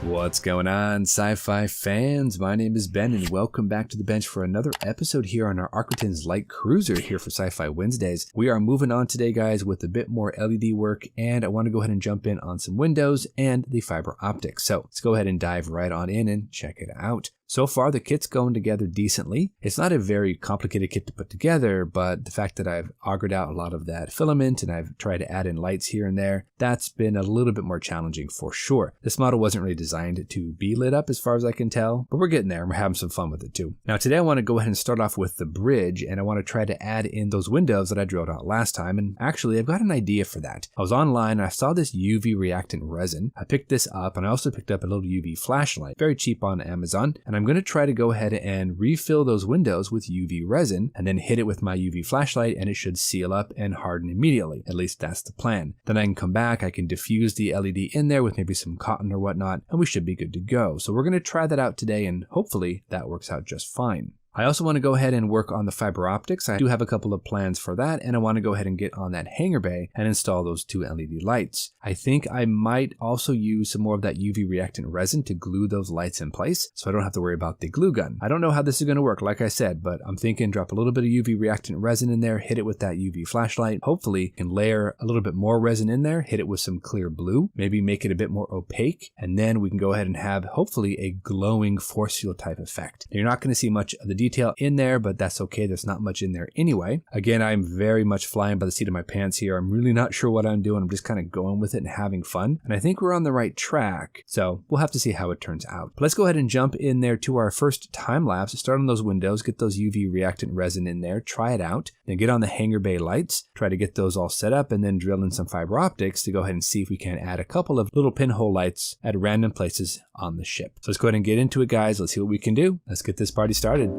What's going on, sci-fi fans? My name is Ben and welcome back to the bench for another episode here on our Arquitens Light Cruiser here for Sci-Fi Wednesdays. We are moving on today, guys, with a bit more LED work, and I want to go ahead and jump in on some windows and the fiber optics. So let's go ahead and dive right on in and check it out. So far, the kit's going together decently. It's not a very complicated kit to put together, but the fact that I've augured out a lot of that filament and I've tried to add in lights here and there, that's been a little bit more challenging for sure. This model wasn't really designed to be lit up as far as I can tell, but we're getting there and we're having some fun with it too. Now today I want to go ahead and start off with the bridge, and I want to try to add in those windows that I drilled out last time, and actually I've got an idea for that. I was online and I saw this UV reactant resin. I picked this up and I also picked up a little UV flashlight, very cheap on Amazon, and I'm going to try to go ahead and refill those windows with UV resin and then hit it with my UV flashlight, and it should seal up and harden immediately. At least that's the plan. Then I can come back, I can diffuse the LED in there with maybe some cotton or whatnot, and we should be good to go. So we're going to try that out today, and hopefully that works out just fine. I also want to go ahead and work on the fiber optics. I do have a couple of plans for that, and I want to go ahead and get on that hanger bay and install those two LED lights. I think I might also use some more of that UV reactant resin to glue those lights in place, so I don't have to worry about the glue gun. I don't know how this is going to work, like I said, but I'm thinking drop a little bit of UV reactant resin in there, hit it with that UV flashlight. Hopefully can layer a little bit more resin in there, hit it with some clear blue, maybe make it a bit more opaque, and then we can go ahead and have hopefully a glowing force field type effect. Now, you're not going to see much of the detail in there, but that's okay. There's not much in there anyway. Again, I'm very much flying by the seat of my pants here. I'm really not sure what I'm doing. I'm just kind of going with it and having fun. And I think we're on the right track. So we'll have to see how it turns out. But let's go ahead and jump in there to our first time lapse. Start on those windows, get those UV reactant resin in there, try it out, then get on the hanger bay lights, try to get those all set up, and then drill in some fiber optics to go ahead and see if we can add a couple of little pinhole lights at random places on the ship. So let's go ahead and get into it, guys. Let's see what we can do. Let's get this party started.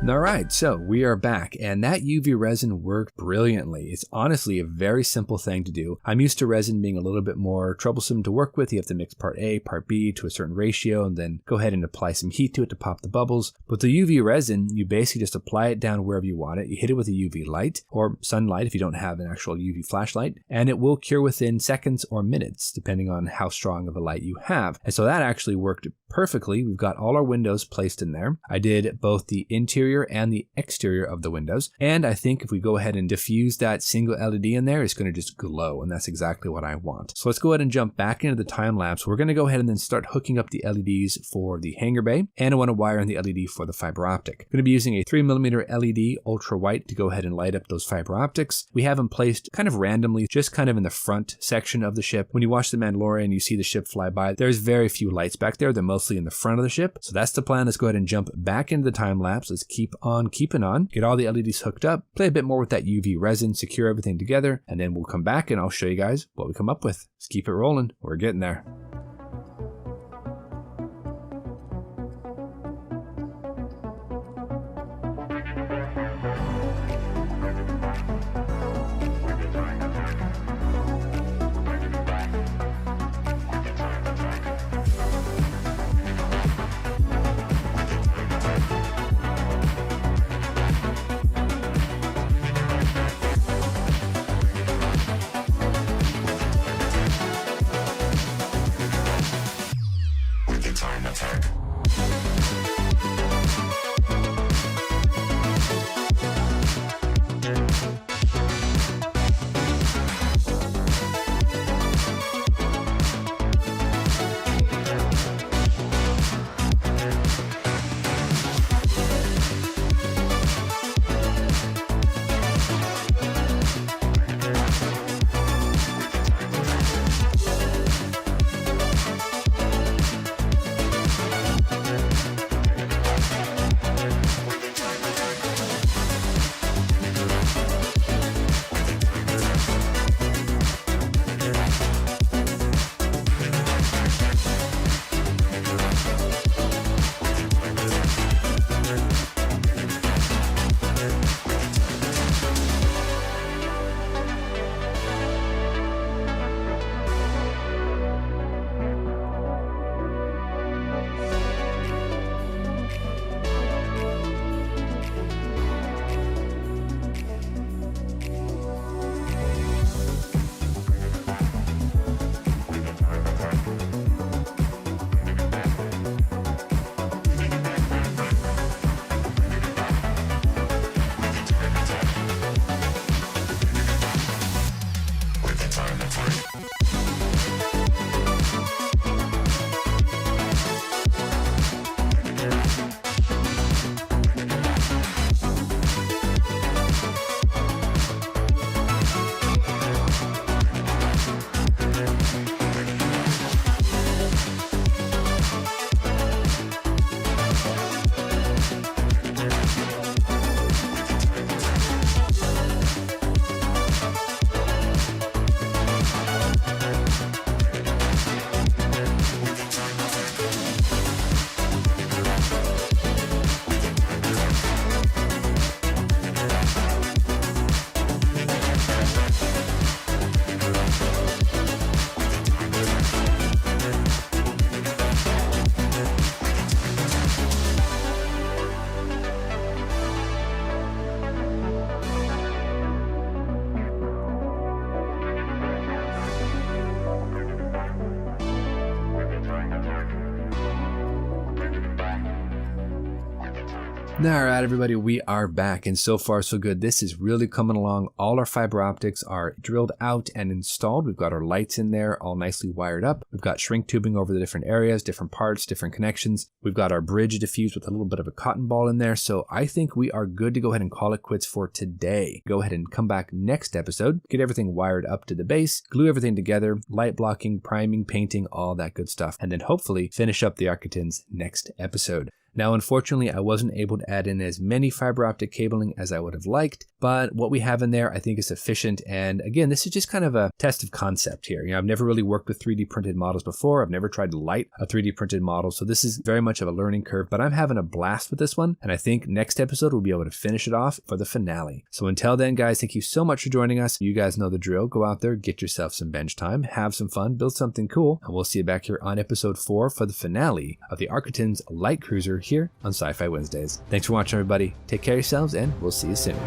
Alright, so we are back, and that UV resin worked brilliantly. It's honestly a very simple thing to do. I'm used to resin being a little bit more troublesome to work with. You have to mix part A, part B to a certain ratio, and then go ahead and apply some heat to it to pop the bubbles. But the UV resin, you basically just apply it down wherever you want it. You hit it with a UV light, or sunlight if you don't have an actual UV flashlight, and it will cure within seconds or minutes, depending on how strong of a light you have. And so that actually worked perfectly. We've got all our windows placed in there. I did both the interior and the exterior of the windows, and I think if we go ahead and diffuse that single LED in there, it's going to just glow, and that's exactly what I want. So let's go ahead and jump back into the time lapse. We're going to go ahead and then start hooking up the LEDs for the hanger bay, and I want to wire in the LED for the fiber optic. I'm going to be using a 3mm LED ultra white to go ahead and light up those fiber optics. We have them placed kind of randomly, just kind of in the front section of the ship. When you watch the Mandalorian, you see the ship fly by. There's very few lights back there. They're mostly in the front of the ship. So that's the plan. Let's go ahead and jump back into the time lapse. Let's keep on keeping on, get all the LEDs hooked up, play a bit more with that UV resin, secure everything together, and then we'll come back and I'll show you guys what we come up with. Let's keep it rolling. We're getting there. Alright everybody, we are back, and so far so good. This is really coming along. All our fiber optics are drilled out and installed. We've got our lights in there all nicely wired up. We've got shrink tubing over the different areas, different parts, different connections. We've got our bridge diffused with a little bit of a cotton ball in there. So I think we are good to go ahead and call it quits for today. Go ahead and come back next episode, get everything wired up to the base, glue everything together, light blocking, priming, painting, all that good stuff, and then hopefully finish up the Arquitens next episode. Now, unfortunately, I wasn't able to add in as many fiber optic cabling as I would have liked, but what we have in there I think is sufficient. And again, this is just kind of a test of concept here. I've never really worked with 3D printed models before. I've never tried to light a 3D printed model, so this is very much of a learning curve, but I'm having a blast with this one, and I think next episode we'll be able to finish it off for the finale. So until then, guys, thank you so much for joining us. You guys know the drill. Go out there, get yourself some bench time, have some fun, build something cool, and we'll see you back here on episode 4 for the finale of the Arquitens Light Cruiser here on Sci-Fi Wednesdays. Thanks for watching, everybody. Take care of yourselves, and we'll see you soon.